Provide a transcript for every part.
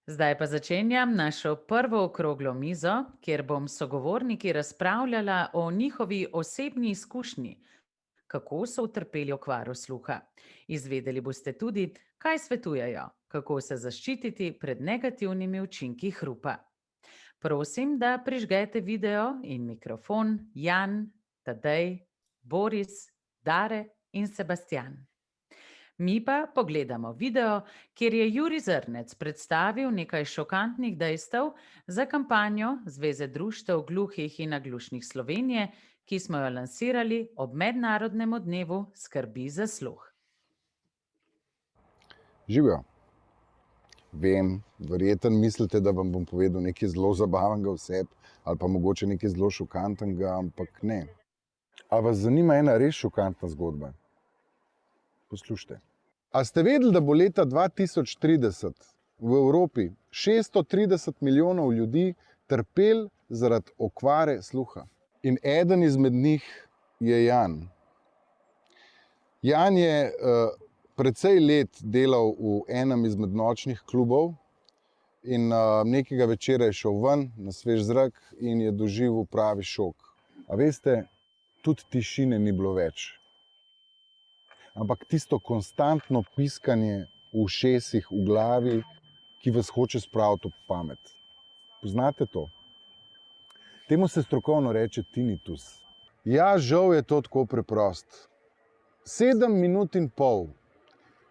Zdaj pa začenjam našo prvo okroglo mizo, kjer bom s sogovorniki razpravljala o njihovi osebni izkušnji, kako so utrpeli okvaro sluha. Izvedeli boste tudi, kaj svetujejo, kako se zaščititi pred negativnimi učinki hrupa. Prosim, da prižgete video in mikrofon Jan, Tadej, Boris, Dare in Sebastian. Mi pa pogledamo video, kjer je Jurij Zrnec predstavil nekaj šokantnih dejstev za kampanjo Zveze društev gluhih in naglušnih Slovenije, ki smo jo lansirali ob Mednarodnem dnevu skrbi za sluh. Živijo. Vem, verjetno mislite, da vam bom povedal nekaj zelo zabavnega o sebi ali pa mogoče nekaj zelo šokantnega, ampak ne. A vas zanima ena res šokantna zgodba? Poslušajte. A ste vedeli, da bo leta 2030 v Evropi 630 milijonov ljudi trpel zaradi okvare sluha? In eden izmed njih je Jan. Jan je precej let delal v enem izmed nočnih klubov in nekega večera je šel ven na svež zrak in je doživel pravi šok. A veste, tudi tišine ni bilo več. Ampak tisto konstantno piskanje v ušesih, v glavi, ki vas hoče spraviti ob pamet. Poznate to? Temu se strokovno reče tinnitus. Ja, žal je to tako preprost. 7 minut in pol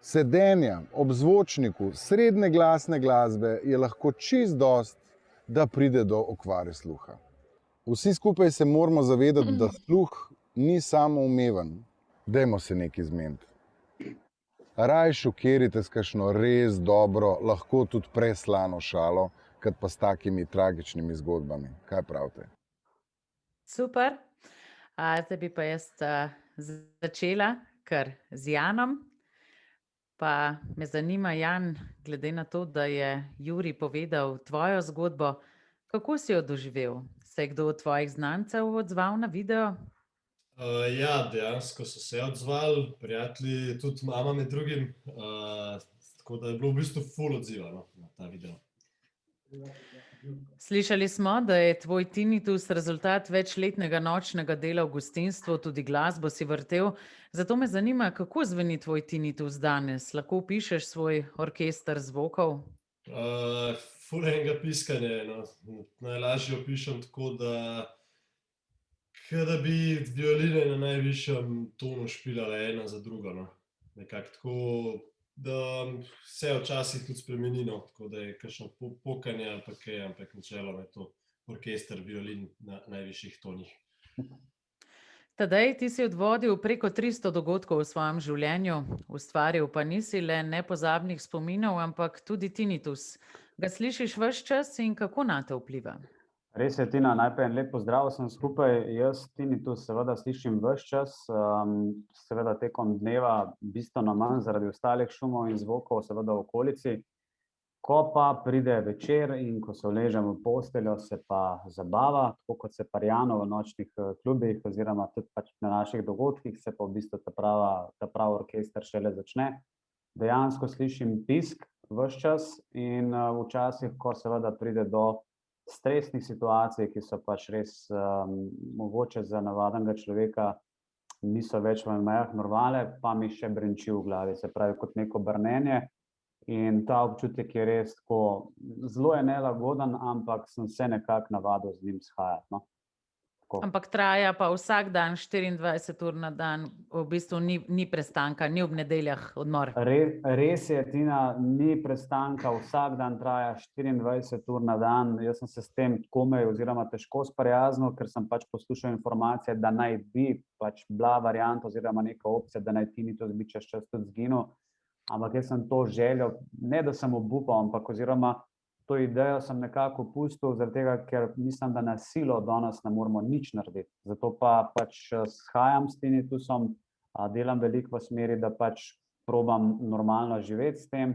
sedenja ob zvočniku srednje glasne glasbe je lahko čist dost, da pride do okvare sluha. Vsi skupaj se moramo zavedati, da sluh ni samoumeven. Dajmo se nekaj zmeniti. Raj šokirite s kakšno res dobro, lahko tudi preslano šalo, kot pa s takimi tragičnimi zgodbami. Kaj pravite? Super. Zdaj bi pa jaz začela kar z Janom. Pa me zanima, Jan, glede na to, da je Jurij povedal tvojo zgodbo, kako si jo doživel? Se je kdo od tvojih znancev odzval na video? Ja, dejansko so se odzvali, prijatelji, tudi mama med drugim, tako da je bilo v bistvu ful odziva na ta video. Slišali smo, da je tvoj tinnitus rezultat večletnega nočnega dela v gostinstvu, tudi glasbo si vrtel. Zato me zanima, kako zveni tvoj tinnitus danes? Lahko opišeš svoj orkester zvokov? Ful enega piskanja je, no. Najlažje opišem tako, da bi violine na najvišjem tonu špilale ena za drugo, no. Nekako tako, da se včasih tudi spremeni, no, tako da je kakšno pokanje ali pa kaj, ampak načeloma je to orkester violin na najvišjih tonih. Tadej, ti si odvodil preko 300 dogodkov v svojem življenju, ustvaril pa nisi le nepozabnih spominov, ampak tudi tinnitus. Ga slišiš ves čas in kako nate vpliva? Res je, Tina, najprej en lep pozdrav vsem skupaj. Jaz tinnitus seveda slišim ves čas, seveda tekom dneva bistveno manj zaradi ostalih šumov in zvokov seveda v okolici. Ko pa pride večer in ko se uležem v posteljo, se pa zabava, tako kot se parjano v nočnih klubih oziroma tudi pač na naših dogodkih, se pa v bistvu ta pravi orkester šele začne. Dejansko slišim pisk ves čas in včasih, ko seveda pride do stresnih situacij, ki so pač res mogoče za navadnega človeka niso več v mejah normale, pa mi še brenči v glavi, se pravi kot neko brnenje. In ta občutek je res tako, zelo je nelagoden, ampak sem se nekako navadil z njim shajati, no. Ampak traja pa vsak dan, 24 ur na dan, v bistvu ni prestanka, ni ob nedeljah odmor. Res je, Tina, ni prestanka, vsak dan traja 24 ur na dan. Jaz sem se s tem komaj oziroma težko sprijaznil, ker sem pač poslušal informacije, da naj bi pač bila varianta oziroma neka opcija, da naj tinnitus bi čez čas tudi zginil. Ampak jaz sem to željo, ne da sem obupal, ampak oziroma to idejo sem nekako pustil, zaradi tega, ker mislim, da na silo danes ne moramo nič narediti. Zato pa pač shajam s tinnitusom, delam veliko v smeri, da pač probam normalno živeti s tem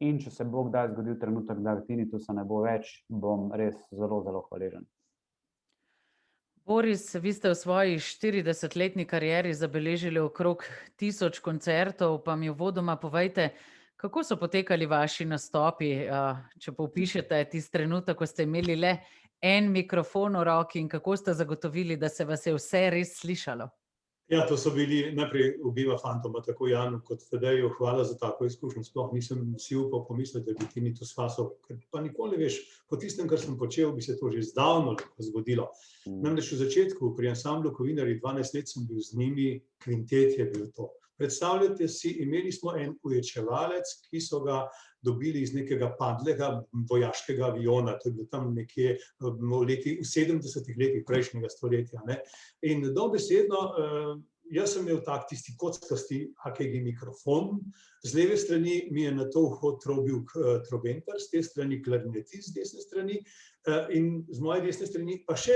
in če se bo kdaj zgodil trenutek, da tinnitusa ne bo več, bom res zelo, zelo hvaležen. Boris, vi ste v svoji 40-letni karieri zabeležili okrog 1000 koncertov, pa mi uvodoma povejte, kako so potekali vaši nastopi, če popišete tisti trenutek, ko ste imeli le en mikrofon v roki in kako ste zagotovili, da se vas je vse res slišalo? Ja, to so bili najprej obiva fantoma, tako Janu kot Tadeju, hvala za tako izkušnjo. Sploh nisem si upal pomisliti, da bi Tinnitus fasal, ker pa nikoli ne veš, po tistem, kar sem počel, bi se to že zdavno lahko zgodilo. Namreč v začetku pri ansamblu Kovinarji 12 let sem bil z njimi, kvintet je bil to. Predstavljate si, imeli smo en uječevalec, ki so ga dobili iz nekega padlega vojaškega aviona, to je bilo tam nekje v 70-ih letih prejšnjega stoletja. Ne? In dobesedno, jaz sem imel tak tisti kockasti AKG mikrofon, z leve strani mi je na to vhod trobil trobentar, z te strani klarinetist, z desne strani, in z moje desne strani pa še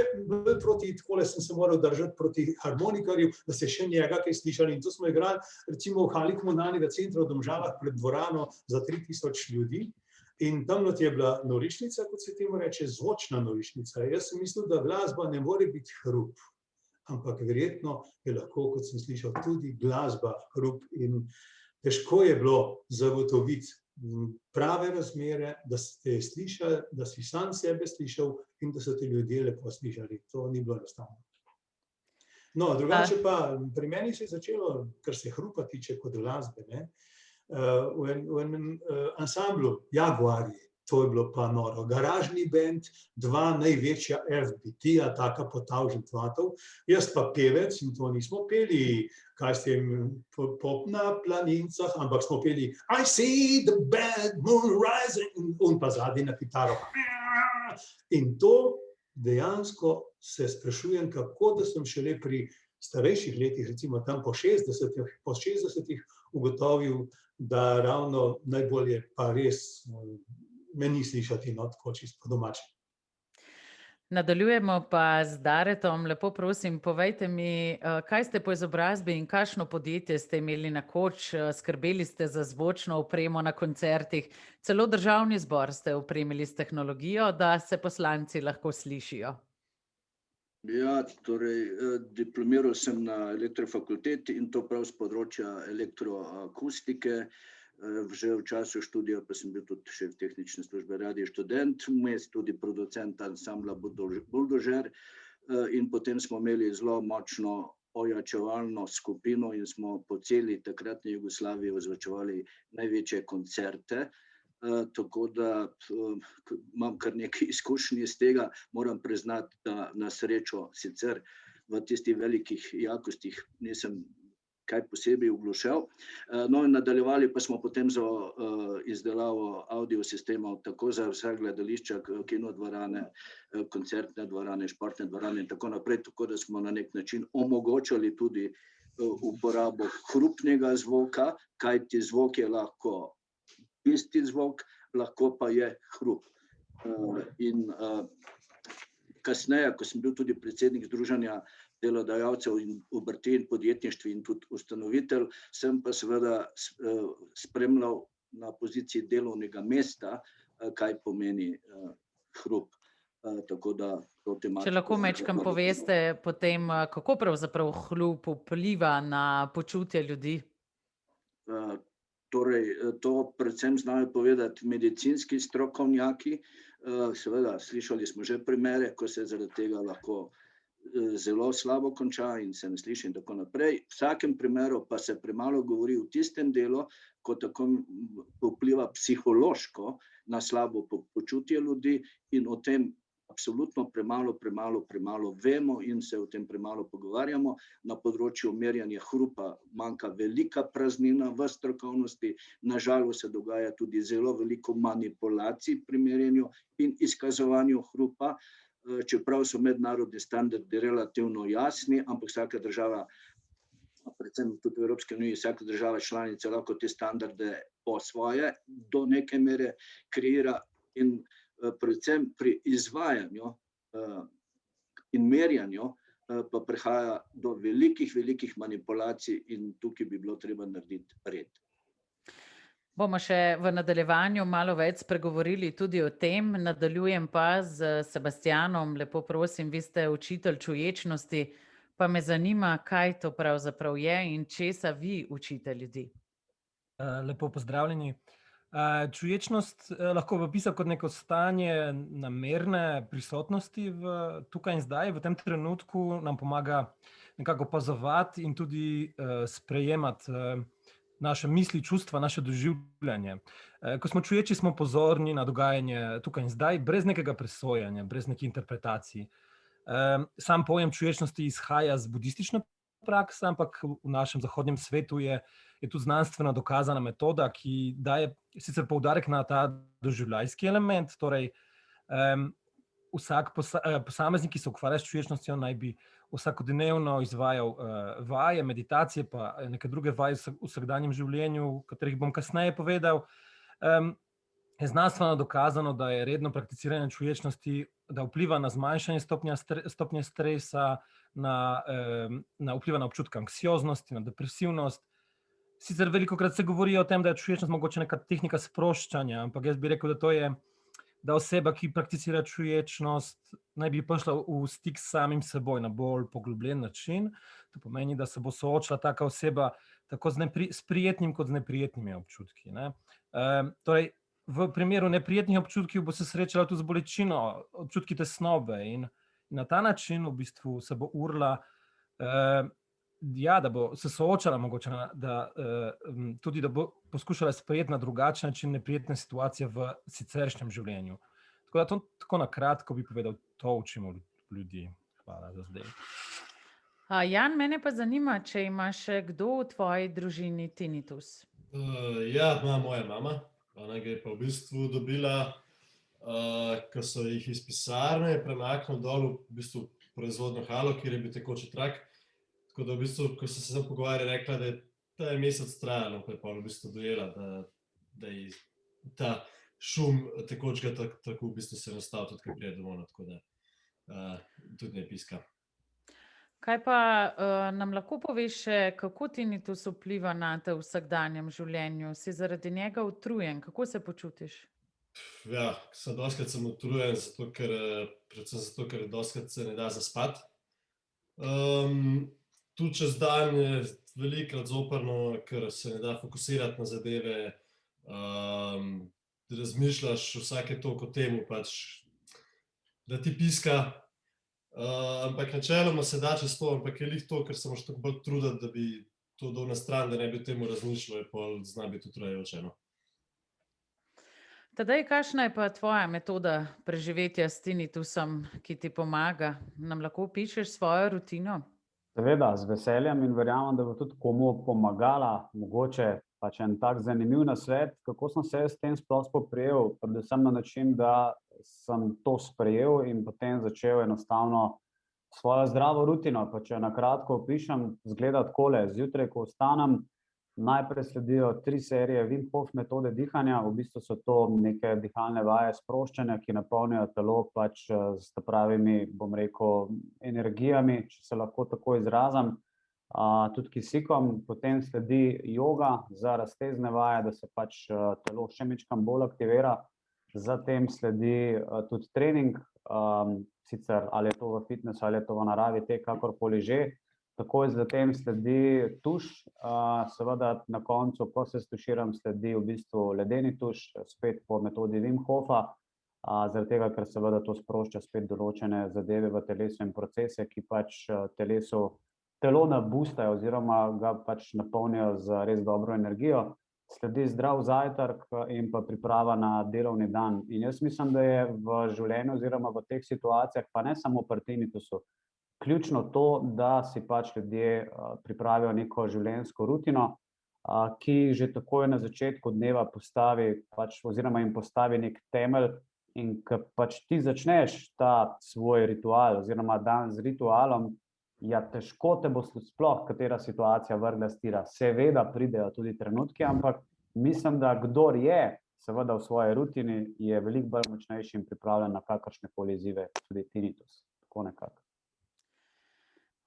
proti, takole sem se moral držati proti harmonikarju, da se še njega kaj slišali. In to smo igrali recimo v hali komunalnega centra v Domžalah pred dvorano za 3000 ljudi. In tam je bila norišnica, kot se temu reče, zvočna norišnica. Jaz sem mislil, da glasba ne more biti hrup, ampak verjetno je lahko, kot sem slišal, tudi glasba hrup. In težko je bilo zagotoviti prave razmere, da ste slišali, da si sam sebe slišal in da so te ljudje lepo slišali. To ni bilo enostavno. No, drugače pa pri meni se je začelo, kar se hrupa tiče kot glasbe, ne? V enem ansamblu Jaguarji, to je bilo pa noro. Garažni bend, dva največja FBT-ja, taka potavžen tvatov, jaz pa pevec in to nismo peli, kaj ste pop na planincah, ampak smo peli I see the bad moon rising in pa zadnji na kitaro. In to dejansko se sprašujem, kako da sem šele pri starejših letih, recimo tam po 60-ih ugotovil, da ravno najbolje pa res me ni slišati, no, tako čisto po domače. Nadaljujemo pa z Daretom. Lepo prosim, povejte mi, kaj ste po izobrazbi in kakšno podjetje ste imeli nekoč, skrbeli ste za zvočno opremo na koncertih, celo državni zbor ste opremili s tehnologijo, da se poslanci lahko slišijo. Ja, torej diplomiral sem na elektrofakulteti in to prav z področja elektroakustike. Že v času študija pa sem bil tudi šef tehnične službe Radio Študent, vmes tudi producent ansambla Buldožer in potem smo imeli zelo močno ojačevalno skupino in smo po celi takratni Jugoslaviji ozvočevali največje koncerte. Tako da imam kar nekaj izkušnji iz tega, moram priznati, da na srečo sicer v tistih velikih jakostih nisem kaj posebej uglušal. No in nadaljevali pa smo potem za izdelavo audiosistemov tako za vsa gledališča, kinodvorane, koncertne dvorane, športne dvorane in tako naprej, tako da smo na nek način omogočali tudi uporabo hrupnega zvoka, kajti zvok je lahko isti zvok, lahko pa je hrup. In kasneje, ko sem bil tudi predsednik Združenja delodajalcev in obrti in podjetništva in tudi ustanovitelj, sem pa seveda spremljal na poziciji delovnega mesta, kaj pomeni hrup. Tako da to tematiko... Če lahko majčkeno poveste potem, kako pravzaprav hrup vpliva na počutje ljudi? Torej, to predvsem znajo povedati medicinski strokovnjaki. Seveda, slišali smo že primere, ko se zaradi tega lahko zelo slabo konča in se ne sliši in tako naprej. V vsakem primeru pa se premalo govori v tistem delu, ko tako vpliva psihološko na slabo počutje ljudi in o tem absolutno premalo vemo in se o tem premalo pogovarjamo. Na področju merjanja hrupa manjka velika praznina v strokovnosti, nažalost se dogaja tudi zelo veliko manipulacij pri merjenju in izkazovanju hrupa, čeprav so mednarodni standardi relativno jasni, ampak vsaka država, predvsem tudi v Evropski uniji, vsaka država članica lahko te standarde po svoje do neke mere kreira in predvsem pri izvajanju in merjanju pa prihaja do velikih manipulacij in tukaj bi bilo treba narediti red. Bomo še v nadaljevanju malo več spregovorili tudi o tem. Nadaljujem pa z Sebastianom. Lepo prosim, vi ste učitelj čuječnosti, pa me zanima, kaj to pravzaprav je in česa vi učite ljudi. Lepo pozdravljeni. Čuječnost lahko bi opisal kot neko stanje namerne prisotnosti tukaj in zdaj. V tem trenutku nam pomaga nekako opazovati in tudi sprejemati naše misli, čustva, naše doživljanje. Ko smo čuječi, smo pozorni na dogajanje tukaj in zdaj, brez nekega presojanja, brez nekih interpretacij. Sam pojem čuječnosti izhaja z budistične prakse, ampak v našem zahodnem svetu je tu znanstveno dokazana metoda, ki daje sicer poudarek na ta doživljajski element, torej vsak posameznik, ki se ukvarja s čuječnostjo, naj bi vsakodnevno izvajal vaje, meditacije, pa neke druge vaje v vsakdanjem življenju, o katerih bom kasneje povedal. Je znanstveno dokazano, da je redno prakticiranje čuječnosti, da vpliva na zmanjšanje stopnje stresa, vpliva na občutek anksioznosti, na depresivnost. Sicer velikokrat se govori o tem, da je čuječnost mogoče neka tehnika sproščanja, ampak jaz bi rekel, da to je, da oseba, ki prakticira čuječnost, naj bi prišla v stik s samim seboj na bolj poglobljen način. To pomeni, da se bo soočila taka oseba tako s prijetnim kot z neprijetnimi občutki, ne. Torej, v primeru neprijetnih občutkov bo se srečala tudi z bolečino, občutki tesnobe in na ta način v bistvu se bo urila, da bo se soočala mogoče, tudi da bo poskušala sprejeti na drugačen način neprijetne situacije v siceršnjem življenju. Tako da to tako na kratko bi povedal, to učimo ljudi. Hvala za zdaj. Jan, mene pa zanima, če ima še kdo v tvoji družini tinnitus. Ja, ima moja mama. Ona ga je pa v bistvu dobila, ko so jih iz pisarne premaknili dol v bistvu proizvodno halo, kjer je bil tekoči trak. Tako da v bistvu, ko so se pogovarjali, rekla, da je mesec trajalo, pa je pa v bistvu dojela, da je ta šum tekočega traku v bistvu se nastal tudi, ko pride domov, tako da tudi ne piska. Kaj pa nam lahko poveš še, kako tinnitus vpliva na te v vsakdanjem življenju? Si zaradi njega utrujen? Kako se počutiš? Ja, dostikrat sem utrujen, predvsem zato, ker dostikrat se ne da zaspati. Tudi čez dan je velikokrat zoprno, ker se ne da fokusirati na zadeve, razmišljaš vsake toliko o tem, pač, da ti piska. Ampak načeloma se da čez to, ampak je glih to, ker se moraš tako bolj truditi, da bi to dal na stran, da ne bi o tem razmišljal, je pol zna biti utrujajoče, no. Tadej, kakšna je pa tvoja metoda preživetja s tinnitusom, ki ti pomaga? Nam lahko opišeš svojo rutino? Seveda, z veseljem in verjamem, da bo tudi komu pomagala, mogoče pač en tak zanimiv nasvet, kako sem se s tem sploh spoprijel, predvsem na način, da sem to sprejel in potem začel enostavno svojo zdravo rutino. Pa če na kratko opišem, izgleda takole: zjutraj, ko vstanem, najprej sledijo 3 serije Wim Hof metode dihanja. V bistvu so to neke dihalne vaje sproščanja, ki napolnijo telo pač s pravimi, bom rekel, energijami, če se lahko tako izrazim, tudi kisikom. Potem sledi joga za raztezne vaje, da se pač telo še majčkeno bolj aktivira. Zatem sledi tudi trening, sicer ali je to v fitnesu ali je to v naravi, tek, kakorkoli že. Takoj zatem sledi tuš, seveda na koncu, ko se stuširam, sledi v bistvu ledeni tuš, spet po metodi Wim Hofa, zaradi tega, ker seveda to sprošča spet določene zadeve v telesu in procese, ki pač telo nabustajo oziroma ga pač napolnijo z res dobro energijo. Sledi zdrav zajtrk in pa priprava na delovni dan. In jaz mislim, da je v življenju oziroma v teh situacijah, pa ne samo pri tinnitusu, ključno to, da si pač ljudje pripravijo neko življenjsko rutino, ki že takoj na začetku dneva postavi pač oziroma jim postavi nek temelj. In ko pač ti začneš ta svoj ritual oziroma dan z ritualom, ja, težko te bo sploh katera situacija vrgla s tira. Seveda pridejo tudi trenutki, ampak mislim, da kdor je seveda v svoji rutini, je veliko bolj močnejši in pripravljen na kakršnekoli izzive, tudi tinnitus. Tako nekako.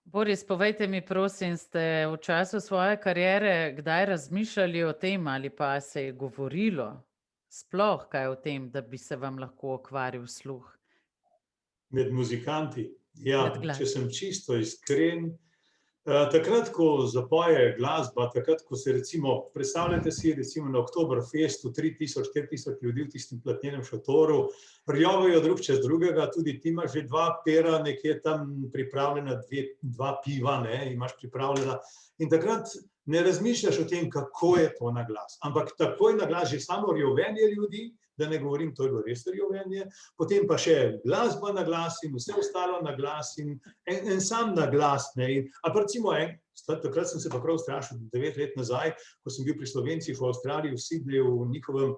Boris, povejte mi, prosim, ste v času svoje kariere kdaj razmišljali o tem ali pa se je govorilo sploh kaj o tem, da bi se vam lahko okvaril sluh Med muzikanti. Ja, med če glasbo? sem čisto iskren, takrat, ko zapoje glasba, takrat, ko se recimo, predstavljajte si recimo na Oktoberfestu 3000, 4000 ljudi v tistem platnenem šotoru, rjovajo drug čez drugega, tudi ti imaš že 2 pera, nekje tam pripravljena, 2 piva, ne, imaš pripravljena. In takrat ne razmišljaš o tem, kako je to na glas, ampak takoj na glas že samo rjovenje ljudi, da ne govorim, to je bilo res rjovenje, potem pa še glasba na glas in vse ostalo na glas in en sam na glas. Recimo, takrat sem se pa prav strašil 9 let nazaj, ko sem bil pri Slovencih v Avstraliji, v Sydneyju, v njihovem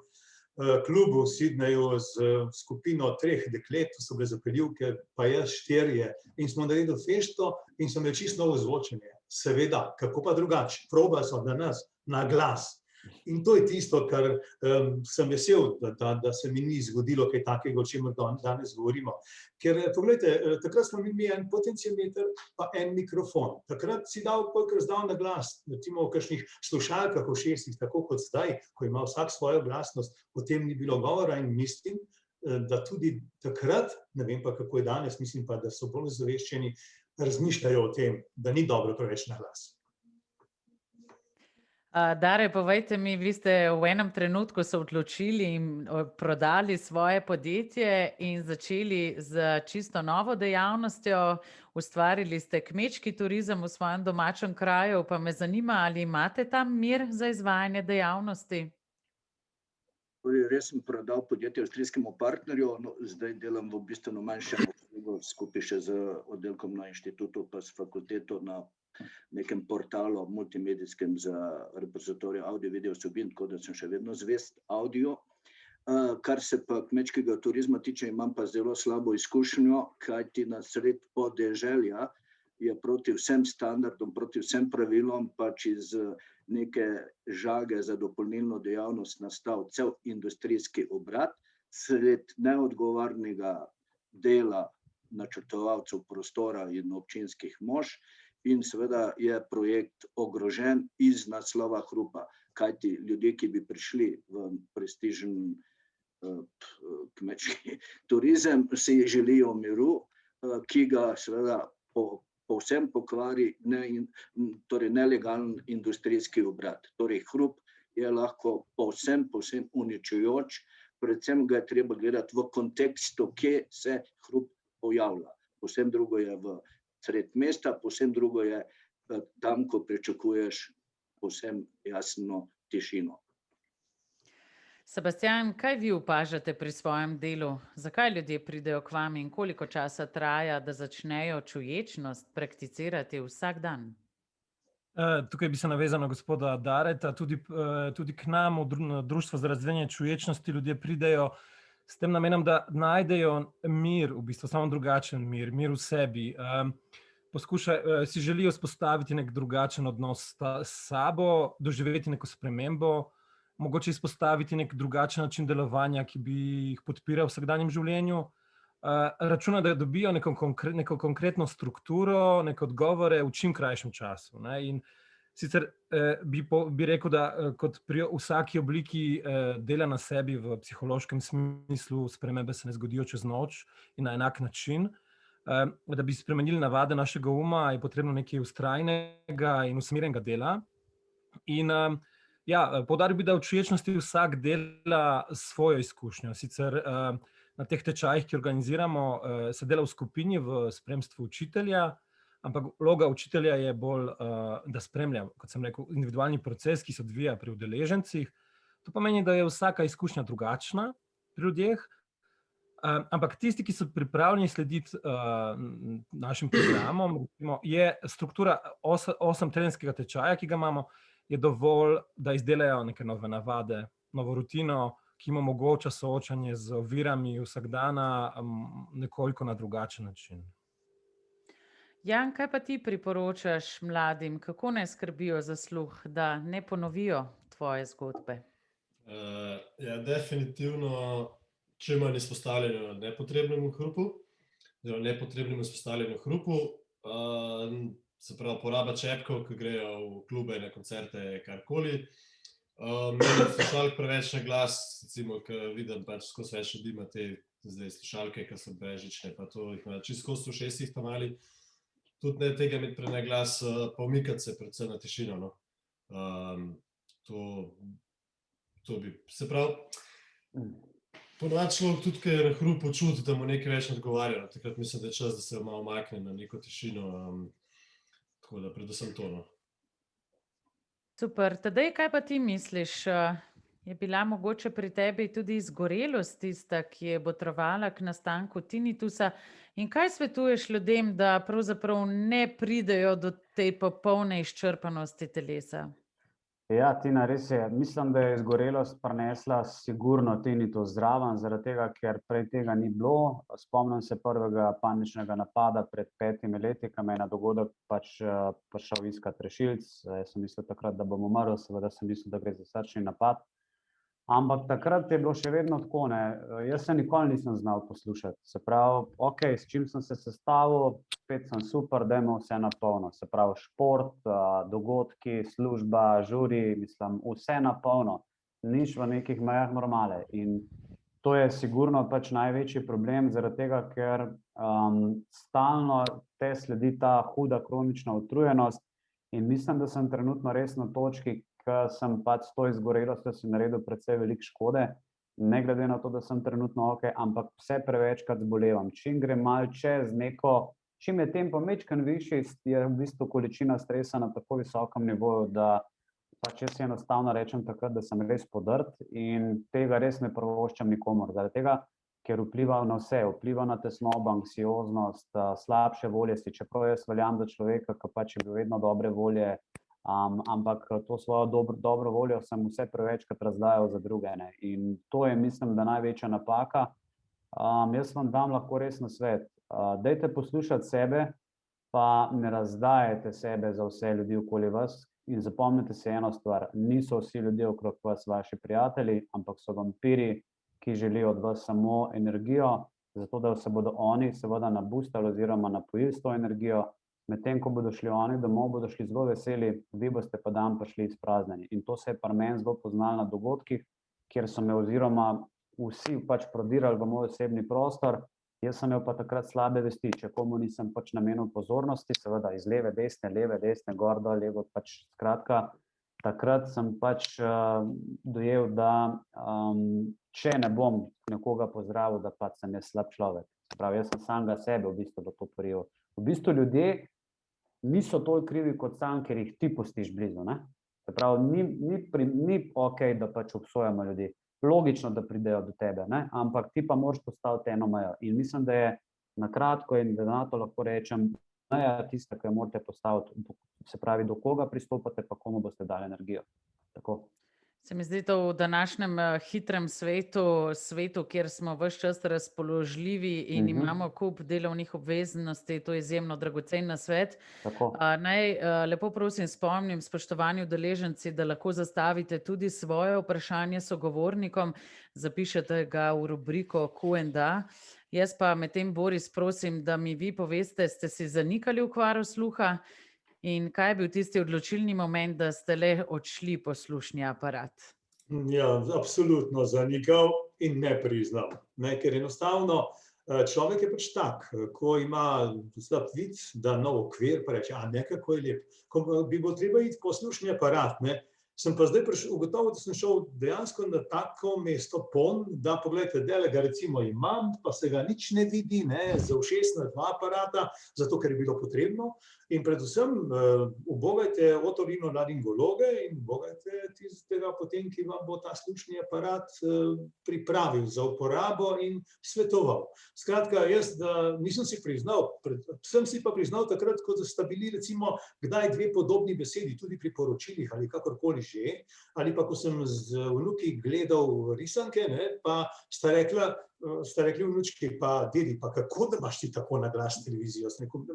klubu v Sydneyju z skupino 3 deklet, to so bile zapeljivke, pa jaz 4, in smo naredili fešto in so imeli čisto novo zvočenje. Seveda, kako pa drugače, probali so na nas, na glas. In to je tisto, kar sem vesel, da se mi ni zgodilo kaj takega, o čemer danes govorimo. Ker, poglejte, takrat smo imeli en potenciometer pa en mikrofon. Takrat si dal, kolikor zdal na glas, recimo v kakšnih slušalkah v šestih, tako kot zdaj, ko ima vsak svojo glasnost, o tem ni bilo govora in mislim, da tudi takrat, ne vem pa kako je danes, mislim pa, da so bolj ozaveščeni, razmišljajo o tem, da ni dobro preveč na glas. Dare, povejte mi, vi ste v enem trenutku se odločili in prodali svoje podjetje in začeli z čisto novo dejavnostjo, ustvarili ste kmečki turizem v svojem domačem kraju, pa me zanima, ali imate tam mir za izvajanje dejavnosti? Res sem prodal podjetje avstrijskemu partnerju, no, zdaj delam v bistveno manjšem obsegu, skupaj še z oddelkom na inštitutu, pa s fakulteto na nekem portalu multimedijskem za repozitorij audio-video vsebin, tako da sem še vedno zvest audio. Kar se pa kmečkega turizma tiče, imam pa zelo slabo izkušnjo, kajti na sred podeželja je proti vsem standardom, proti vsem pravilom, pač iz neke žage za dopolnilno dejavnost nastal cel industrijski obrat, sred neodgovornega dela načrtovalcev prostora in občinskih mož, in seveda je projekt ogrožen iz naslova hrupa, kajti ljudje, ki bi prišli v prestižen kmečki turizem, si želijo miru, ki ga seveda povsem pokvari torej nelegalen industrijski obrat. Torej hrup je lahko povsem uničujoč, predvsem ga je treba gledati v kontekstu, kje se hrup pojavlja. Povsem drugo je v sred mesta, povsem drugo je tam, ko pričakuješ povsem jasno tišino. Sebastian, kaj vi opažate pri svojem delu? Zakaj ljudje pridejo k vam in koliko časa traja, da začnejo čuječnost prakticirati vsak dan? Tukaj bi se navezal na gospoda Dareta, tudi k nam v Društvo za razvijanje čuječnosti ljudje pridejo s tem namenom, da najdejo mir, v bistvu samo drugačen mir v sebi. Si želijo vzpostaviti nek drugačen odnos s sabo, doživeti neko spremembo, mogoče izpostaviti nek drugačen način delovanja, ki bi jih podpiral v vsakdanjem življenju. Računa, da dobijo neko konkretno strukturo, neke odgovore v čim krajšem času. In sicer bi rekel, da kot pri vsaki obliki dela na sebi v psihološkem smislu spremembe se ne zgodijo čez noč in na enak način. Da bi spremenili navade našega uma, je potrebno nekaj vztrajnega in usmerjenega dela. In poudaril bi, da v čuječnosti vsak dela svojo izkušnjo. Sicer na teh tečajih, ki organiziramo, se dela v skupini v spremstvu učitelja, ampak vloga učitelja je bolj, da spremlja, kot sem rekel, individualni proces, ki se odvija pri udeležencih. To pomeni, da je vsaka izkušnja drugačna pri ljudeh, ampak tisti, ki so pripravljeni slediti našim programom, je struktura 8-tedenskega tečaja, ki ga imamo, je dovolj, da izdelajo neke nove navade, novo rutino, ki jim omogoča soočanje z ovirami vsakdana nekoliko na drugačen način. Jan, kaj pa ti priporočaš mladim, kako naj skrbijo za sluh, da ne ponovijo tvoje zgodbe? Definitivno čim manj izpostavljeno nepotrebnemu hrupu, oziroma nepotrebnemu izpostavljanju hrupu. Se pravi, poraba čepkov, ki grejo v klube, na koncerte, karkoli. Meni slušalk preveč na glas, recimo, ki vidim, pač skozi več ljudi ima te zdaj slušalke, ki so bežične, pa to jih ima čisto skozi v šestih tamali. Tudi ne tega imeti pre na glas, pa umikati se predvsem na tišino, no. To bi, se pravi, ponovadi človek tudi, ki je na hrupu čuti, da mu nekaj več ne odgovarja, no. Takrat mislim, da je čas, da se malo umakne na neko tišino, tako da predvsem to, no. Super. Tadej, kaj pa ti misliš? Je bila mogoče pri tebi tudi izgorelost tista, ki je botrovala k nastanku tinitusa? In kaj svetuješ ljudem, da pravzaprav ne pridejo do te popolne izčrpanosti telesa? Ja, Tina, res je. Mislim, da je izgorelost prinesla sigurno tinitus zraven, zaradi tega, ker prej tega ni bilo. Spomnim se prvega paničnega napada pred 5 leti, ko me je na dogodek pač prišel iskat rešilc. Jaz sem mislil takrat, da bom umrl, seveda sem mislil, da gre za srčni napad. Ampak takrat je bilo še vedno tako, ne. Jaz se nikoli nisem znal poslušati. Se pravi, okej, s čim sem se sestavil, spet sem super, dajmo vse na polno. Se pravi, šport, dogodki, služba, žuri, mislim, vse na polno. Nič v nekih mejah normale. In to je sigurno pač največji problem, zaradi tega, ker stalno te sledi ta huda kronična utrujenost in mislim, da sem trenutno res na točki, ker sem pač s to izgorelostjo si naredil precej veliko škode, ne glede na to, da sem trenutno okej, ampak vse prevečkrat zbolevam. Čim grem malo čez neko, čim je tempo majčkeno višji, je v bistvu količina stresa na tako visokem nivoju, da pač jaz si enostavno rečem takrat, da sem res podrt in tega res ne privoščam nikomur. Zaradi tega, ker vpliva na vse, vpliva na tesnobo, anksioznost, slabše volje si, čeprav jaz veljam za človeka, ki pač je bil vedno dobre volje, ampak to svojo dobro voljo sem vse prevečkrat razdajal za druge, ne. In to je, mislim, da največja napaka. Jaz vam dam lahko res nasvet. Dajte poslušati sebe, pa ne razdajajte sebe za vse ljudi okoli vas in zapomnite si eno stvar, niso vsi ljudje okrog vas vaši prijatelji, ampak so vampiri, ki želijo od vas samo energijo, zato da se bodo oni seveda nabustali oziroma napojili s to energijo. Medtem ko bodo šli oni domov, bodo šli zelo veseli, vi boste pa dan prišli izpraznjeni. In to se je pri meni zelo poznalo na dogodkih, kjer so me oziroma vsi pač prodirali v moj osebni prostor, jaz sem imel pa takrat slabe vesti, če komu nisem pač namenil pozornosti, seveda iz leve, desne, gor, dol, levo, pač skratka, takrat sem pač dojel, da če ne bom nekoga pozdravil, da pač sem jaz slab človek. Se pravi, jaz sem samega sebe v bistvu v to prijel. V bistvu ljudje niso toliko krivi kot sam, ker jih ti pustiš blizu, ne. Se pravi, ni okej, da pač obsojamo ljudi. Logično, da pridejo do tebe, ne, ampak ti pa moraš postaviti eno mejo. In mislim, da je na kratko in da na to lahko rečem, meja tista, ki jo morate postaviti, se pravi, do koga pristopate, pa komu boste dali energijo. Tako. Se mi zdi to v današnjem hitrem svetu, kjer smo ves čas razpoložljivi in imamo kup delovnih obveznosti, to je izjemno dragocen nasvet. Naj lepo prosim spomnim, spoštovani udeleženci, da lahko zastavite tudi svoje vprašanje sogovornikom, zapišete ga v rubriko Q&A. Jaz pa medtem, Boris, prosim, da mi vi poveste, ste si zanikali okvaro sluha? In kaj je bil tisti odločilni moment, da ste le odšli poslušni aparat? Ja, absolutno zanikal in ne priznal, ne, ker enostavno človek je pač tak, ko ima slab vid, da nov okvir, pa reče, nekako je lep. Ko bi bilo treba iti poslušni aparat, ne, sem pa zdaj ugotovil, da sem šel dejansko na tako mesto poln, da pogledajte, dele ga recimo imam, pa se ga nič ne vidi, ne, za ušesna dva aparata, zato ker je bilo potrebno. In predvsem ubogajte otorinolaringologe in ubogajte tistega potem, ki vam bo ta slušni aparat pripravil za uporabo in svetoval. Skratka, jaz nisem si priznal, sem si pa priznal takrat, ko sta bili recimo kdaj dve podobni besedi, tudi pri poročilih ali kakorkoli že, ali pa ko sem z vnuki gledal risanke, ne, pa sta rekli vnučki, pa dedi, pa kako da imaš ti tako na glas televizijo?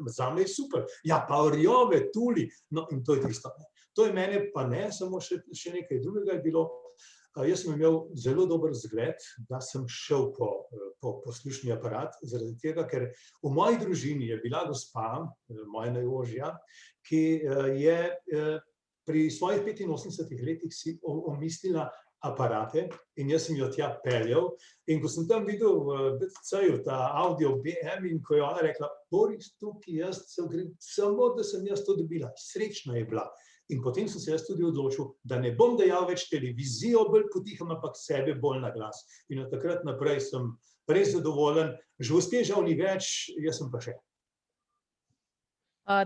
Zame je super. Ja, pa rjove, tuli. No, in to je tisto. To je mene pa ne, samo še nekaj drugega je bilo. Jaz sem imel zelo dober zgled, da sem šel po poslušni aparat, zaradi tega, ker v moji družini je bila gospa, moja najožja, ki je pri svojih 85 letih si omislila aparate in jaz sem jo tja peljal. In ko sem tam videl v BTC-ju ta audio BM in ko je ona rekla, Boris, tukaj jaz sem gre, samo da sem jaz to dobila, srečna je bila. In potem sem se jaz tudi odločil, da ne bom dejal več televizijo bolj potihem, ampak sebe bolj na glas. In od takrat naprej sem res zadovoljen, že uspeh žal ni več, jaz sem pa še.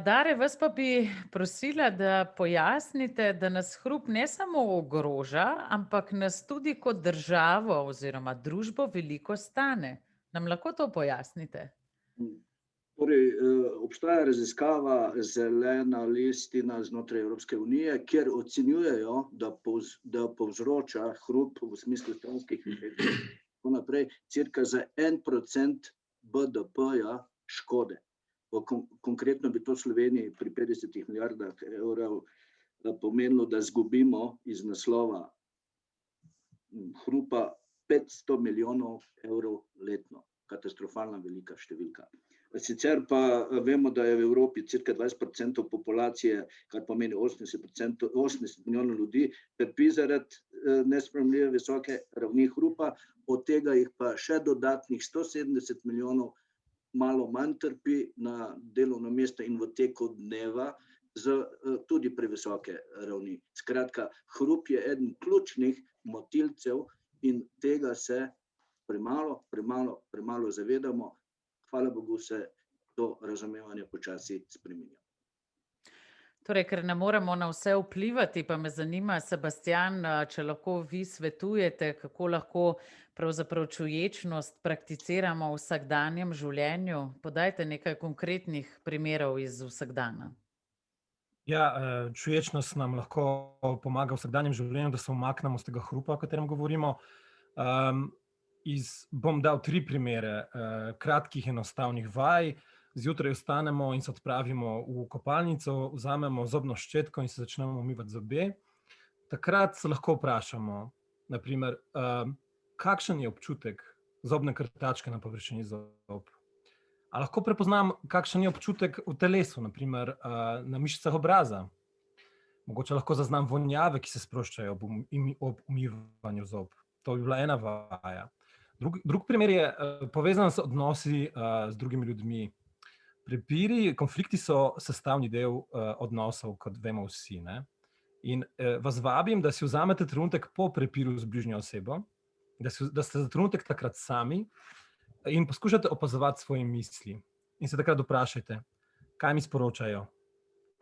Dare, vas pa bi prosila, da pojasnite, da nas hrup ne samo ogroža, ampak nas tudi kot državo oziroma družbo veliko stane. Nam lahko to pojasnite? Torej, obstaja raziskava zelena listina znotraj Evropske unije, kjer ocenjujejo, da povzroča hrup v smislu stranskih efektov, tako naprej, cirka za 1% BDP-ja škode. Konkretno bi to Sloveniji pri 50 milijardah evrov pomenilo, da izgubimo iz naslova hrupa 500 milijonov evrov letno. Katastrofalna velika številka. Sicer pa vemo, da je v Evropi cirka 20% populacije, kar pomeni 80 milijonov ljudi, trpi zaradi nesprejemljive visoke ravni hrupa, od tega jih pa še dodatnih 170 milijonov malo manj trpi na delovno mesto in v teku dneva z tudi previsoke ravni. Skratka, hrup je eden ključnih motilcev in tega se premalo zavedamo. Hvala Bogu se to razumevanje počasi spreminja. Torej, ker ne moremo na vse vplivati, pa me zanima, Sebastian, če lahko vi svetujete, kako lahko pravzaprav čuječnost prakticiramo v vsakdanjem življenju. Podajte nekaj konkretnih primerov iz vsakdana. Ja, čuječnost nam lahko pomaga v vsakdanjem življenju, da se umaknemo z tega hrupa, o katerem govorimo. Bom dal 3 primere kratkih enostavnih vaj. Zjutraj vstanemo in se odpravimo v kopalnico, vzamemo zobno ščetko in se začnemo umivati zobe. Takrat se lahko vprašamo, na primer, kakšen je občutek zobne krtačke na površini zob. A lahko prepoznam, kakšen je občutek v telesu, na primer na mišicah obraza. Mogoče lahko zaznam vonjave, ki se sproščajo ob umivanju zob. To bi bila ena vaja. Drug primer je povezan z odnosi z drugimi ljudmi. Prepiri, konflikti so sestavni del odnosov, kot vemo vsi, ne? In vas vabim, da si vzamete trenutek po prepiru z bližnjo osebo, da ste za trenutek takrat sami in poskušate opazovati svoje misli. In se takrat vprašajte, kaj mi sporočajo?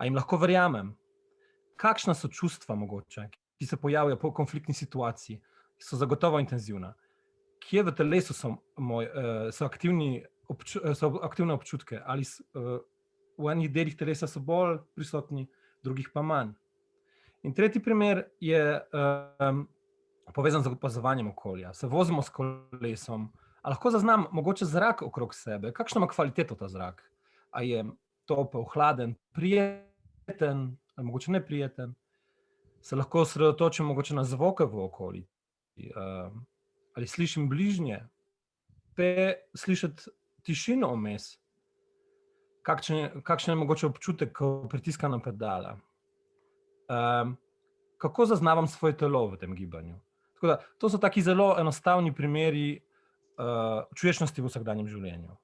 A jim lahko verjamem? Kakšna so čustva mogoče, ki se pojavijo po konfliktni situaciji, ki so zagotovo intenzivna? Kje v telesu so aktivne občutke, ali v enih delih telesa so bolj prisotni, drugih pa manj. In tretji primer je povezan z opazovanjem okolja. Se vozimo s kolesom, a lahko zaznam mogoče zrak okrog sebe, kakšna ima kvaliteto ta zrak? A je topel, hladen, prijeten, ali mogoče neprijeten? Se lahko osredotočim mogoče na zvoke v okolici, ali slišim bližnje, slišati tišino vmes, kakšen je mogoče občutek, ko pritiskam na pedala, kako zaznavam svoje telo v tem gibanju. Tako da, to so taki zelo enostavni primeri čuječnosti v vsakdanjem življenju.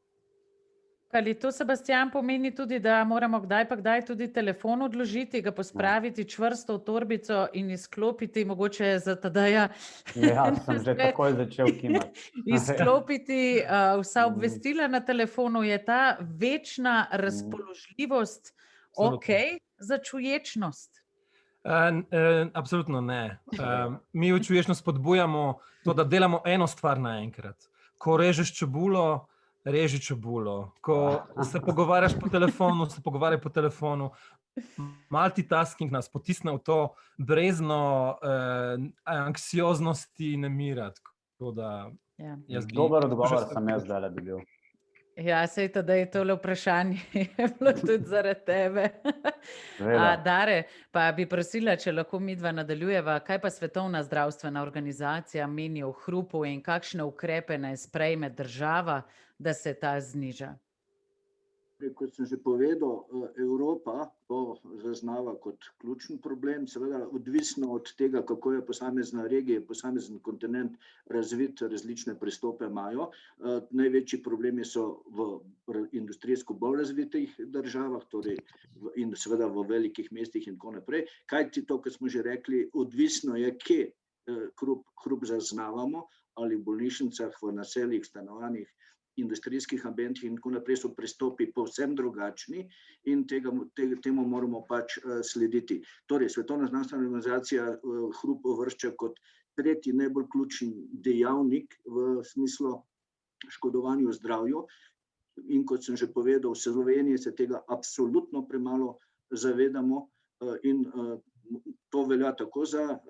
Ali to, Sebastian, pomeni tudi, da moramo kdaj pa kdaj tudi telefon odložiti, ga pospraviti čvrsto v torbico in izklopiti, mogoče za Tadeja? Ja, sem že takoj začel kimati. Izklopiti vsa obvestila na telefonu, je ta večna razpoložljivost okej za čuječnost? Absolutno ne. Mi v čuječnost spodbujamo to, da delamo eno stvar naenkrat. Ko režeš čebulo, reži čebulo. Ko se pogovarjaš po telefonu, se pogovarjaj po telefonu. Multitasking nas potisne v to brezno anksioznosti in nemira. Dober odgovor sem jaz zdaj dobil. Ja, sej to, da je tole vprašanje je bilo tudi zaradi tebe. Seveda. Dare, pa bi prosila, če lahko midva nadaljujeva, kaj pa Svetovna zdravstvena organizacija meni o hrupu in kakšne ukrepe naj sprejme država, da se ta zniža? Kot sem že povedal, Evropa to zaznava kot ključen problem, seveda odvisno od tega, kako je posamezna regija, posamezen kontinent razvit, različne pristope imajo. Največji problemi so v industrijsko bolj razvitih državah, torej in seveda v velikih mestih in tako naprej. Kajti to, kar smo že rekli, odvisno je, kje hrup zaznavamo, ali v bolnišnicah, v naseljih, stanovanjih, industrijskih ambentih in tako naprej, so pristopi povsem drugačni in temu moramo pač slediti. Torej, Svetovna znanstvena organizacija hrup uvršča kot tretji najbolj ključen dejavnik v smislu škodovanju zdravju. In kot sem že povedal, v Sloveniji se tega absolutno premalo zavedamo in to velja tako za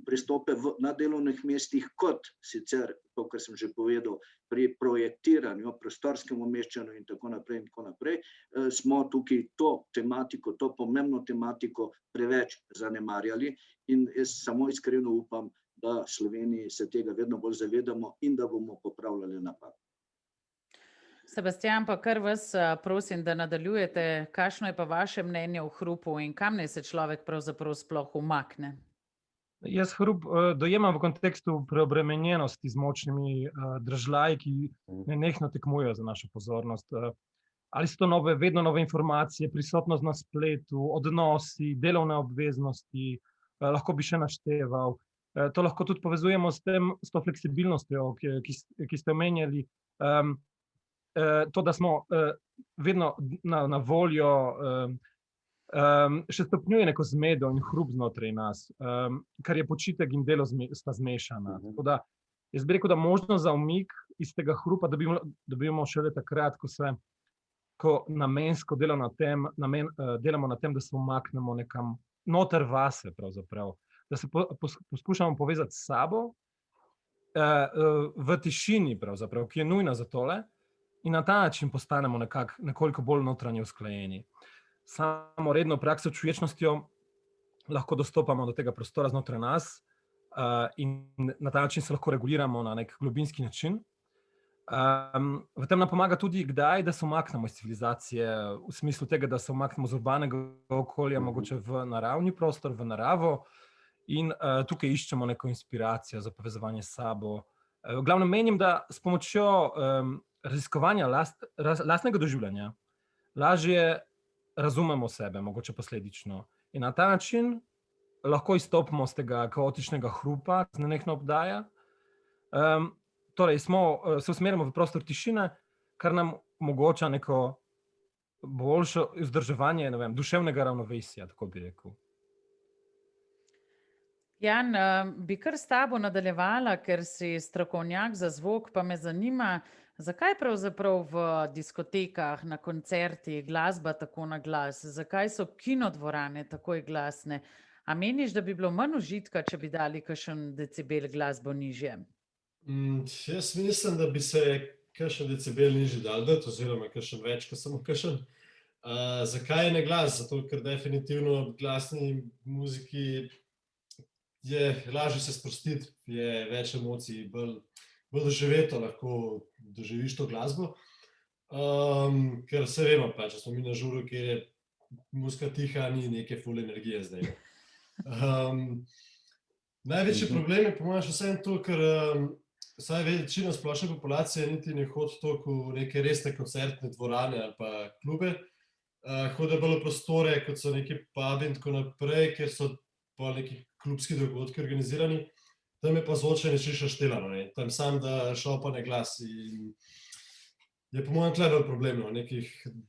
pristope na delovnih mestih, kot sicer, to, kar sem že povedal, pri projektiranju, prostorskem umeščanju in tako naprej, smo tukaj to tematiko, to pomembno tematiko preveč zanemarjali in jaz samo iskreno upam, da v Sloveniji se tega vedno bolj zavedamo in da bomo popravljali napake. Sebastian, pa kar vas prosim, da nadaljujete, kakšno je pa vaše mnenje o hrupu in kam naj se človek pravzaprav sploh umakne? Jaz hrup dojemam v kontekstu preobremenjenosti z močnimi dražljaji, ki nenehno tekmujejo za našo pozornost. Ali so to vedno nove informacije, prisotnost na spletu, odnosi, delovne obveznosti, lahko bi še našteval. To lahko tudi povezujemo s to fleksibilnostjo, ki ste omenjali. To, da smo vedno na voljo, še stopnjuje neko zmedo in hrup znotraj nas, kar je počitek in delo sta zmešana. Tako da jaz bi rekel, da možnost za umik iz tega hrupa dobimo šele takrat, ko namensko delamo na tem, da se umaknemo nekam noter vase pravzaprav, da se poskušamo povezati s sabo v tišini pravzaprav, ki je nujna za tole in na ta način postanemo nekoliko bolj notranje usklajeni. Samo redno prakso čuječnostjo lahko dostopamo do tega prostora znotraj nas in na ta način se lahko reguliramo na nek globinski način. V tem nam pomaga tudi kdaj, da se umaknemo iz civilizacije, v smislu tega, da se umaknemo z urbanega okolja, mogoče v naravni prostor, v naravo in tukaj iščemo neko inspiracijo za povezovanje s sabo. V glavnem menim, da s pomočjo raziskovanja lastnega doživljanja lažje razumemo sebe, mogoče posledično. In na ta način lahko izstopimo z tega kaotičnega hrupa, ki nenehno obdaja. Torej, se usmerimo v prostor tišine, kar nam omogoča neko boljše vzdrževanje, duševnega ravnovesja, tako bi rekel. Jan, bi kar s tabo nadaljevala, ker si strokovnjak za zvok, pa me zanima, zakaj pravzaprav v diskotekah, na koncertih glasba tako na glas? Zakaj so kinodvorane tako glasne? A meniš, da bi bilo manj užitka, če bi dali kakšen decibel glasbo nižje? Jaz mislim, da bi se kakšen decibel nižji dal dati, oziroma kakšen več, kot samo kakšen. Zakaj ne glas? Zato, ker definitivno v glasni muziki je lažje se sprostiti, je več emocij, bolj doživeto lahko doživiš to glasbo. Ker se vemo, če smo mi na žuru, kjer je muzika tiha, ni neke ful energije zdaj. Največji problem je po mojem še vsem to, ker vsaj večina splošne populacije niti ne hodi toliko v neke resne koncertne dvorane ali pa klube. Hodi bolj v prostore, kot so neki pubi in tako naprej, kjer so pa neki klubski dogodki organizirani. Tam je pa zvočenje čisto štelano, tam sam da šopane glas in je po mojem tukaj bolj problem, v nekih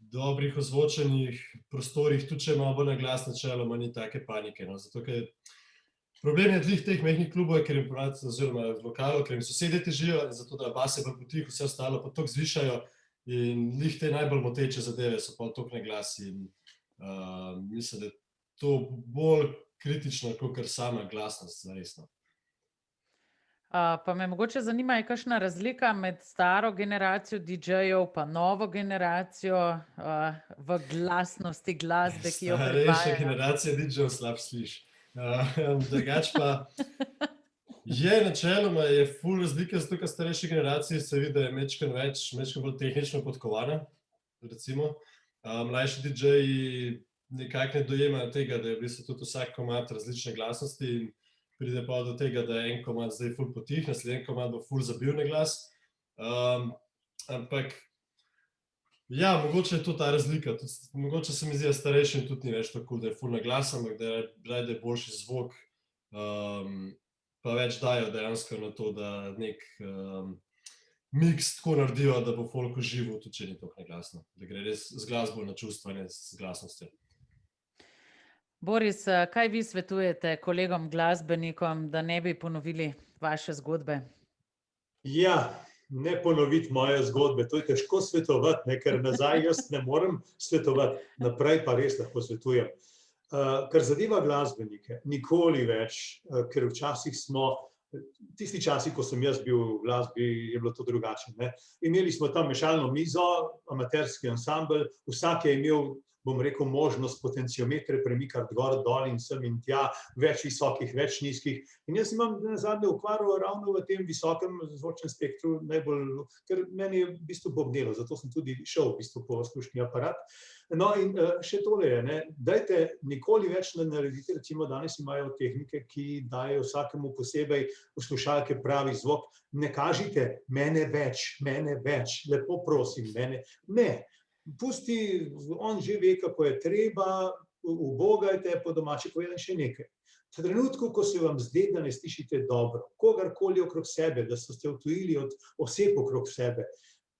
dobrih ozvočenih prostorih, tudi če ima bolj na glas načeloma, ni take panike, zato ker problem je teh mehkih klubov, ker jim oziroma lokalov, ker jim sosedje težijo, zato da base bolj potiho, vse ostalo pa toliko zvišajo in te najbolj moteče zadeve so pa toliko na glas in mislim, da je to bolj kritično, kot sama glasnost, zaresno. Pa me mogoče zanima, je kakšna razlika med staro generacijo DJ-jev pa novo generacijo v glasnosti glasbe, ki jo Starejša predvajajo? generacija DJ-jev slab sliši. Drugače pa načeloma je ful razlike, zato ker starejši generaciji se vidi, da je majčkeno bolj tehnično podkovana, recimo. Mlajši DJ-ji nekako ne dojemajo tega, da je v bistvu tudi vsak komad različne glasnosti in pride pa do tega, da je en komad zdaj ful potih, naslednji komad bo ful zabil na glas. Ampak ja, mogoče je to ta razlika. Mogoče se mi zdi, da starejšim tudi ni več tako, da je ful na glas, ampak da je boljši zvok, pa več dajo dejansko na to, da nek miks tako naredijo, da bo folk užival, tudi če ni toliko naglasno. Da gre res z glasbo na čustva, ne z glasnostjo. Boris, kaj vi svetujete kolegom glasbenikom, da ne bi ponovili vaše zgodbe? Ja, ne ponoviti moje zgodbe, to je težko svetovati, ne, ker nazaj jaz ne morem svetovati, naprej pa res lahko svetujem. Kar zadeva glasbenike, nikoli več, ker včasih smo, tisti časi, ko sem jaz bil v glasbi, je bilo to drugače. Ne. Imeli smo tam mešalno mizo, amaterski ansambel, vsak je imel, bom rekel, možnost potenciometre premikati gor, dol in sem in tja, več visokih, več nizkih. In jaz imam nazadnje ukvarjal ravno v tem visokem zvočnem spektru najbolj, ker meni je v bistvu bobnelo, zato sem tudi šel v bistvu po slušni aparat. No in še tole je, ne, dajte nikoli več ne narediti, recimo danes imajo tehnike, ki dajo vsakemu posebej v slušalke pravi zvok, ne kažite mene več, lepo prosim, mene, ne. Pusti, on že ve, kako je treba, ubogajte, po domače povedano še nekaj. V trenutku, ko se vam zdi, da ne slišite dobro, kogarkoli okrog sebe, da so se odtujili od oseb okrog sebe,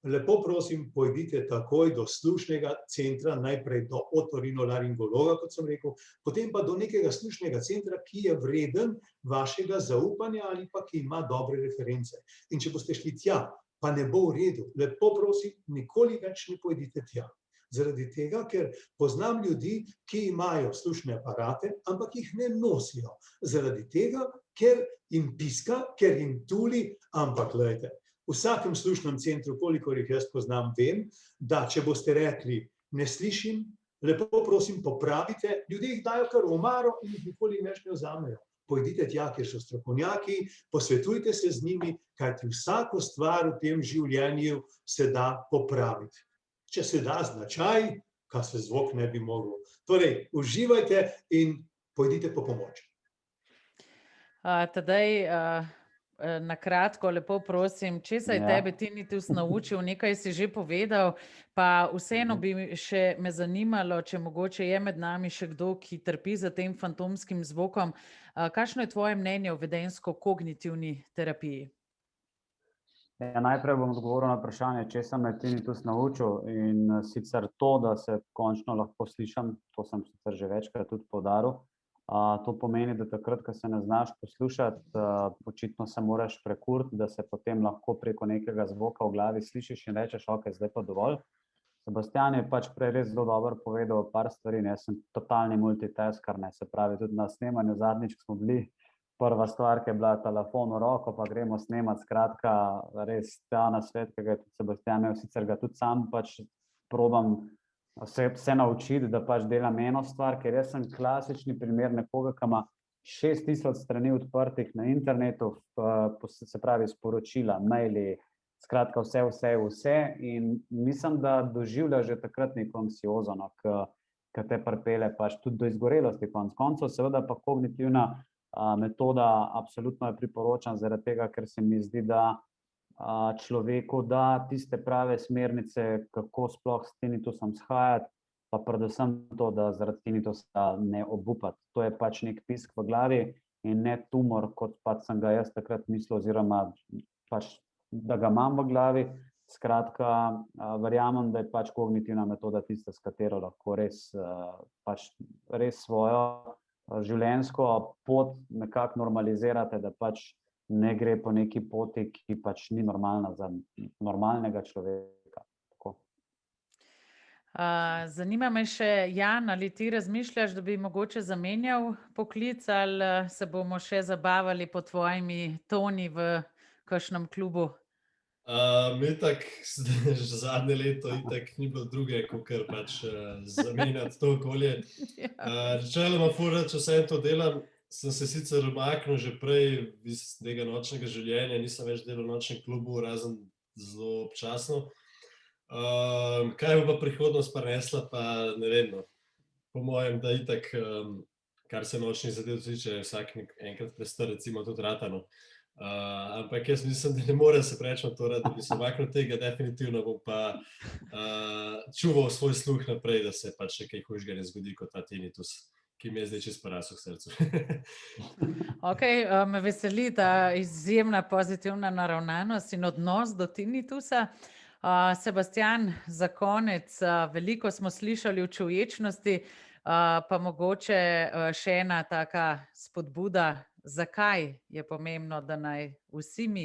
lepo prosim, pojdite takoj do slušnega centra, najprej do otorinolaringologa, kot sem rekel, potem pa do nekega slušnega centra, ki je vreden vašega zaupanja ali pa ki ima dobre reference. In če boste šli tja, pa ne bo v redu, lepo prosim, nikoli več ne pojdite tja. Zaradi tega, ker poznam ljudi, ki imajo slušne aparate, ampak jih ne nosijo. Zaradi tega, ker jim piska, ker jim tuli, ampak glejte, v vsakem slušnem centru, kolikor jih jaz poznam, vem, da če boste rekli, ne slišim, lepo prosim, popravite, ljudje jih dajo kar v omaro in jih nikoli več ne vzamejo. Pojdite tja, kjer so strokovnjaki, posvetujte se z njimi, kajti vsako stvar v tem življenju se da popraviti. Če se da značaj, kaj se zvok ne bi mogel. Torej, uživajte in pojdite po pomoč. Tadej, na kratko, lepo prosim, česa je tebe tinnitus naučil, nekaj si že povedal, pa vseeno bi še me zanimalo, če mogoče je med nami še kdo, ki trpi za tem fantomskim zvokom. Kakšno je tvoje mnenje o vedenjsko-kognitivni terapiji? Ja, najprej bom odgovoril na vprašanje, česa me je tinnitus naučil, in sicer to, da se končno lahko slišim, to sem sicer že večkrat tudi poudaril. To pomeni, da takrat, ko se ne znaš poslušati, očitno se moraš prekuriti, da se potem lahko preko nekega zvoka v glavi slišiš in rečeš, ok, zdaj pa dovolj. Sebastian je pač prej res zelo dobro povedal par stvari, jaz sem totalni multitasker, se pravi, tudi na snemanju zadnjič, ko smo bili, prva stvar, ki je bila telefon v roko, pa gremo snemati, skratka, res ta nasvet, ki ga je tudi Sebastian imel, sicer ga tudi sam pač probam se naučiti, da pač delam eno stvar, ker jaz sem klasični primer nekoga, ki ima 6000 strani odprtih na internetu, se pravi sporočila, maili, skratka vse in mislim, da doživlja že takrat neko anksiozo, ki te pripelje pač tudi do izgorelosti konec koncev, seveda pa kognitivna metoda absolutno je priporočam zaradi tega, ker se mi zdi, da človeku da tiste prave smernice, kako sploh s tinnitusom shajati, pa predvsem to, da zaradi tinnitusa ne obupati. To je pač nek pisk v glavi in ne tumor, kot pač sem ga jaz takrat mislil, oziroma pač, da ga imam v glavi. Skratka, verjamem, da je pač kognitivna metoda tista, s katero lahko res svojo življenjsko pot nekako normalizirate, da pač ne gre po neki poti, ki pač ni normalna za normalnega človeka. Tako. Zanima me še, Jan, ali ti razmišljaš, da bi mogoče zamenjal poklic ali se bomo še zabavali po tvojimi toni v kakšnem klubu? Itak, že zadnje leto itak ni bilo druge, kakor pač zamenjati to okolje. Načeloma ful rad, če vseeno to delam, sem se sicer umaknil že prej iz tega nočnega življenja, nisem več delal v nočnem klubu, razen zelo občasno. Kaj bo pa prihodnost prinesla, pa ne vem, no. Po mojem, da itak, kar se nočnih zadev tiče, vsak enkrat prestar recimo tudi ratano. Ampak jaz mislim, da ne morem se preveč na to rad, da bi se umaknil tega, definitivno bom pa čuval svoj sluh naprej, da se pač še kaj hujšega ne zgodi kot ta tinnitus, ki mi je zdaj čisto porasel k srcu. Okej, me veseli ta izjemna pozitivna naravnanost in odnos do tinnitusa. Sebastian, za konec, veliko smo slišali o čuječnosti, pa mogoče še ena taka spodbuda, zakaj je pomembno, da naj vsi mi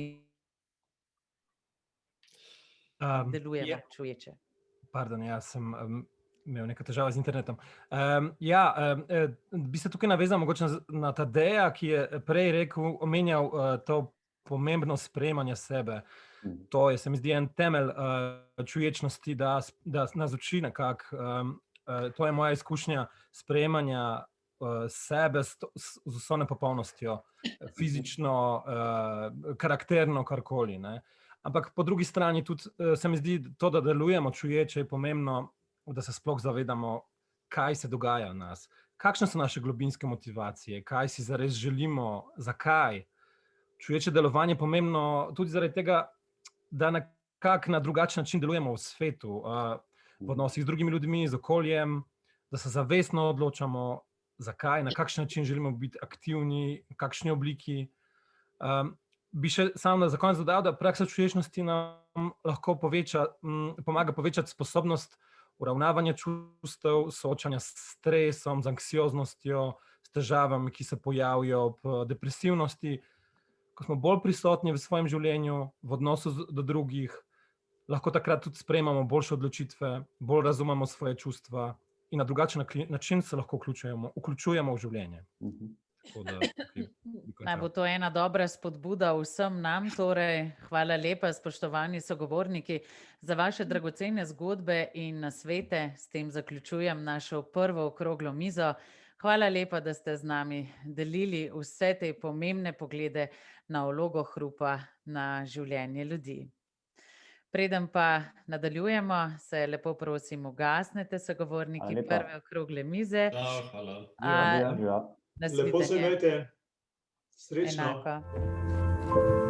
delujemo čuječe. Pardon, jaz sem imel nekaj težave z internetom. Bi se tukaj navezal mogoče na Tadeja, ki je prej rekel, omenjal to pomembnost sprejemanja sebe. To je, se mi zdi, en temelj čuječnosti, da nas uči nekako. To je moja izkušnja sprejemanja sebe z vso nepopolnostjo, fizično, karakterno, karkoli, ne. Ampak po drugi strani tudi se mi zdi to, da delujemo čuječe, je pomembno, da se sploh zavedamo, kaj se dogaja v nas, kakšne so naše globinske motivacije, kaj si zares želimo, zakaj. Čuječe delovanje je pomembno tudi zaradi tega, da nekako na drugačen način delujemo v svetu, v odnosih z drugimi ljudmi, z okoljem, da se zavestno odločamo, zakaj, na kakšen način želimo biti aktivni, v kakšni obliki. Bi še samo za konec dodal, da praksa čuječnosti nam lahko pomaga povečati sposobnost uravnavanja čustev, soočanja s stresom, z anksioznostjo, s težavami, ki se pojavijo ob depresivnosti. Ko smo bolj prisotni v svojem življenju, v odnosu do drugih, lahko takrat tudi sprejemamo boljše odločitve, bolj razumemo svoje čustva in na drugačen način se lahko vključujemo v življenje. Naj bo to ena dobra spodbuda vsem nam, torej hvala lepa, spoštovani sogovorniki, za vaše dragocene zgodbe in nasvete. S tem zaključujem našo prvo okroglo mizo. Hvala lepa, da ste z nami delili vse te pomembne poglede na vlogo hrupa na življenje ljudi. Preden pa nadaljujemo, se lepo prosim, ugasnete sogovorniki prve okrogle mize. Hvala. Lepo se imejte. Srečno. Enako.